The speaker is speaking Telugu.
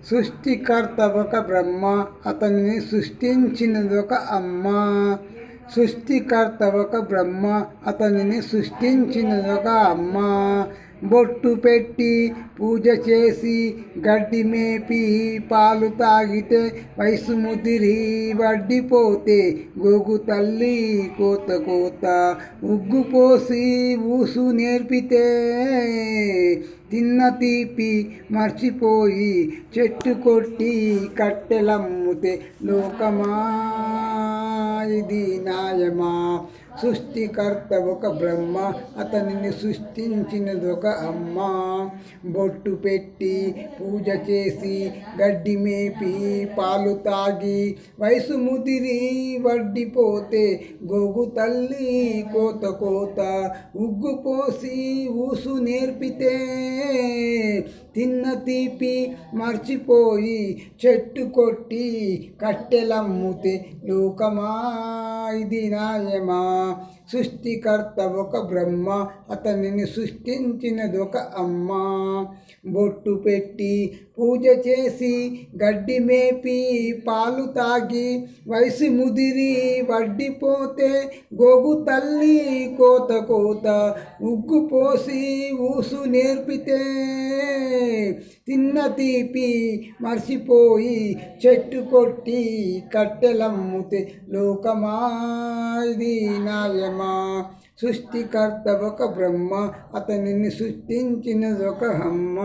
సృష్టికర్త ఒక బ్రహ్మ, అతనిని సృష్టించినదొక అమ్మ. సృష్టికర్త ఒక బ్రహ్మ, అతనిని సృష్టించినదొక అమ్మ. బొట్టు పెట్టి పూజ చేసి గడ్డి మేపి పాలు తాగితే వయసు ముదిరి వడ్డిపోతే గోగు తల్లి కోత కోత. ఉగ్గు పోసి ఊసు నేర్పితే తిన్న తీపి మర్చిపోయి చెట్టు కొట్టి కట్టెలమ్ముతే లోకమా ఇది న్యాయమా? సృష్టికర్త ఒక బ్రహ్మ, అతనిని సృష్టించినదొక అమ్మ. బొట్టు పెట్టి పూజ చేసి గడ్డి మేపి పాలు తాగి వయసు ముదిరి వడ్డిపోతే గోగు తల్లి కోత కోత. ఉగ్గు పోసి ఊసు నేర్పితే తిన్న తీపి మర్చిపోయి చెట్టు కొట్టి కట్టెలమ్ముతే లోకమా ఇది న్యాయమా? సృష్టికర్త ఒక బ్రహ్మ, అతనిని సృష్టించినదొక అమ్మ. బొట్టు పెట్టి పూజ చేసి గడ్డి మేపి పాలు తాగి వయసు ముదిరి వడ్డిపోతే గోగు తల్లి కోత కోత. ఉగ్గు పోసి ఊసు నేర్పితే తిన్న తీపి మర్చిపోయి చెట్టు కొట్టి కట్టెలమ్ముతే లోకమా ఇది న్యాయమా? సృష్టికర్త ఒక బ్రహ్మ, అతనిని సృష్టించినదొక అమ్మ.